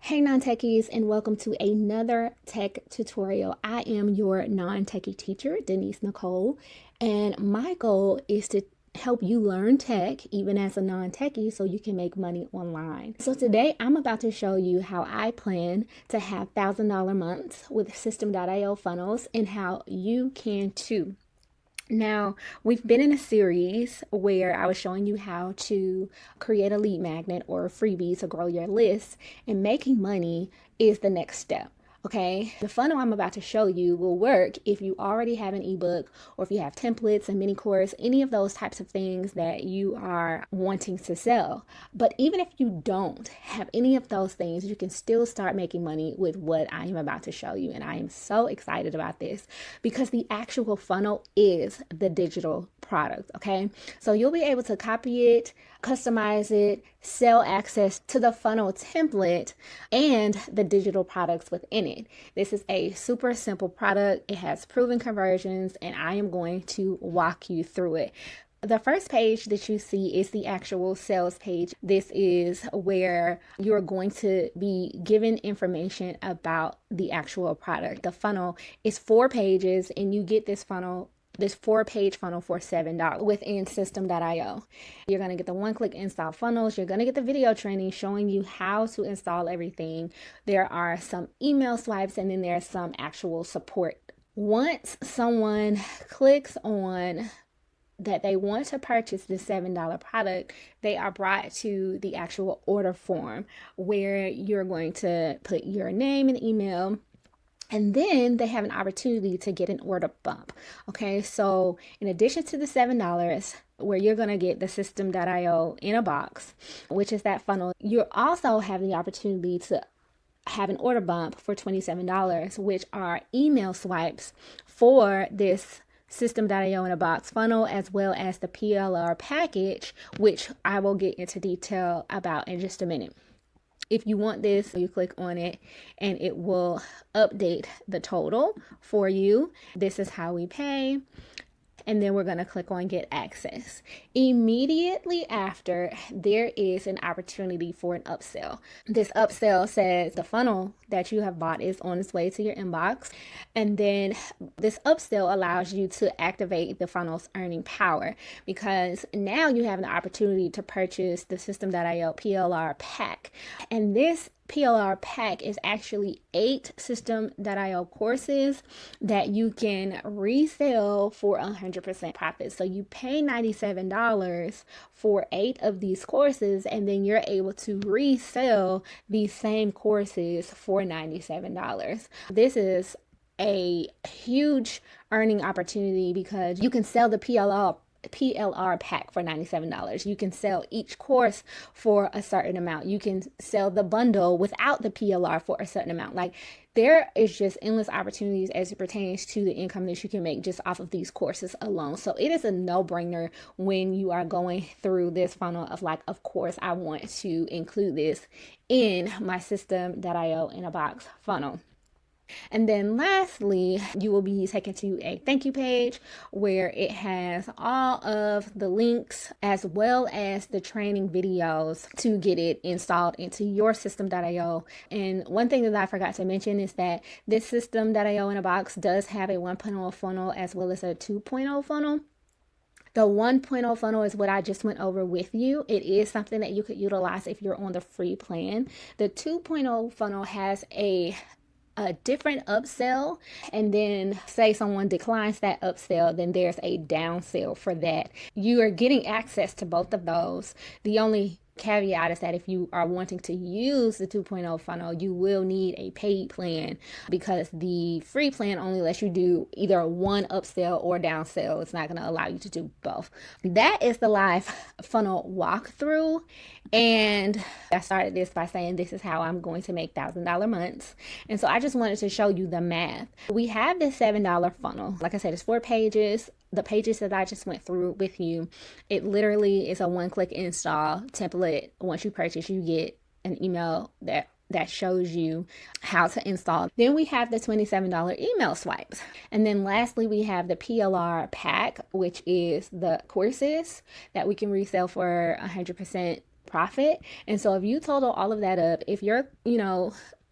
Hey non-techies, and welcome to another tech tutorial. I am your non-techie teacher, Denise Nicole, and my goal is to help you learn tech even as a non-techie so you can make money online. So today I'm about to show you how I plan to have $1,000 months with System.io funnels and how you can too. Now, we've been in a series where I was showing you how to create a lead magnet or a freebie to grow your list, and making money is the next step. Okay, the funnel I'm about to show you will work if you already have an ebook or if you have templates, a mini course, any of those types of things that you are wanting to sell. But even if you don't have any of those things, you can still start making money with what I am about to show you. And I am so excited about this because the actual funnel is the digital product. Okay, so you'll be able to copy it, customize it, sell access to the funnel template and the digital products within it. This is a super simple product. It has proven conversions, and I am going to walk you through it. The first page that you see is the actual sales page. This is where you're going to be given information about the actual product. The funnel is 4 pages, and you get this 4-page funnel for $7 within System.io. You're going to get the one-click install funnels. You're going to get the video training showing you how to install everything. There are some email swipes, and then there's some actual support. Once someone clicks on that they want to purchase this $7 product, they are brought to the actual order form where you're going to put your name and email. And then they have an opportunity to get an order bump. Okay, so in addition to the $7, where you're going to get the System.io in a box, which is that funnel, you also have the opportunity to have an order bump for $27, which are email swipes for this System.io in a box funnel, as well as the PLR package, which I will get into detail about in just a minute. If you want this, you click on it and it will update the total for you. This is how we pay. And then we're going to click on get access. Immediately after, there is an opportunity for an upsell. This upsell says the funnel that you have bought is on its way to your inbox. And then this upsell allows you to activate the funnel's earning power, because now you have an opportunity to purchase the System.io PLR pack. And this PLR pack is actually 8 System.io courses that you can resell for 100% profit. So you pay $97 for 8 of these courses, and then you're able to resell these same courses for $97. This is a huge earning opportunity because you can sell the PLR pack for $97. You can sell each course for a certain amount. You can sell the bundle without the PLR for a certain amount. Like, there is just endless opportunities as it pertains to the income that you can make just off of these courses alone. So it is a no-brainer when you are going through this funnel of like, of course, I want to include this in my System.io in a box funnel. And then lastly, you will be taken to a thank you page where it has all of the links as well as the training videos to get it installed into your System.io. And one thing that I forgot to mention is that this System.io in a box does have a 1.0 funnel as well as a 2.0 funnel. The 1.0 funnel is what I just went over with you. It is something that you could utilize if you're on the free plan. The 2.0 funnel has a different upsell, and then say someone declines that upsell, then there's a downsell for that. You are getting access to both of those. The only caveat is that if you are wanting to use the 2.0 funnel, you will need a paid plan, because the free plan only lets you do either one upsell or downsell. It's not going to allow you to do both. That is the live funnel walkthrough. And I started this by saying this is how I'm going to make $1,000 months. And so I just wanted to show you the math. We have this $7 funnel. Like I said, it's 4 pages. The pages that I just went through with you, it literally is a one-click install template. Once you purchase, you get an email that shows you how to install. Then we have the $27 email swipes. And then lastly, we have the PLR pack, which is the courses that we can resell for 100% profit. And so if you total all of that up, if you're,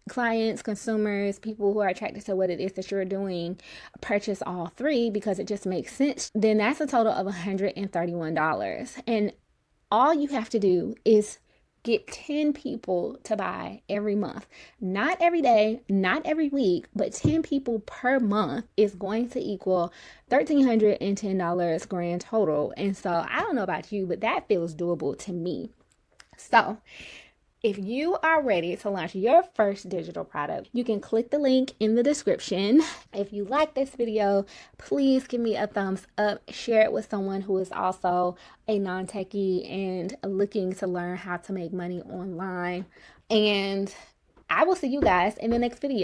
clients, consumers, people who are attracted to what it is that you're doing, purchase all three because it just makes sense, then that's a total of $131. And all you have to do is get 10 people to buy every month. Not every day, not every week, but 10 people per month is going to equal $1,310 grand total. And so I don't know about you, but that feels doable to me. So if you are ready to launch your first digital product, you can click the link in the description. If you like this video, please give me a thumbs up, share it with someone who is also a non-techie and looking to learn how to make money online. And I will see you guys in the next video.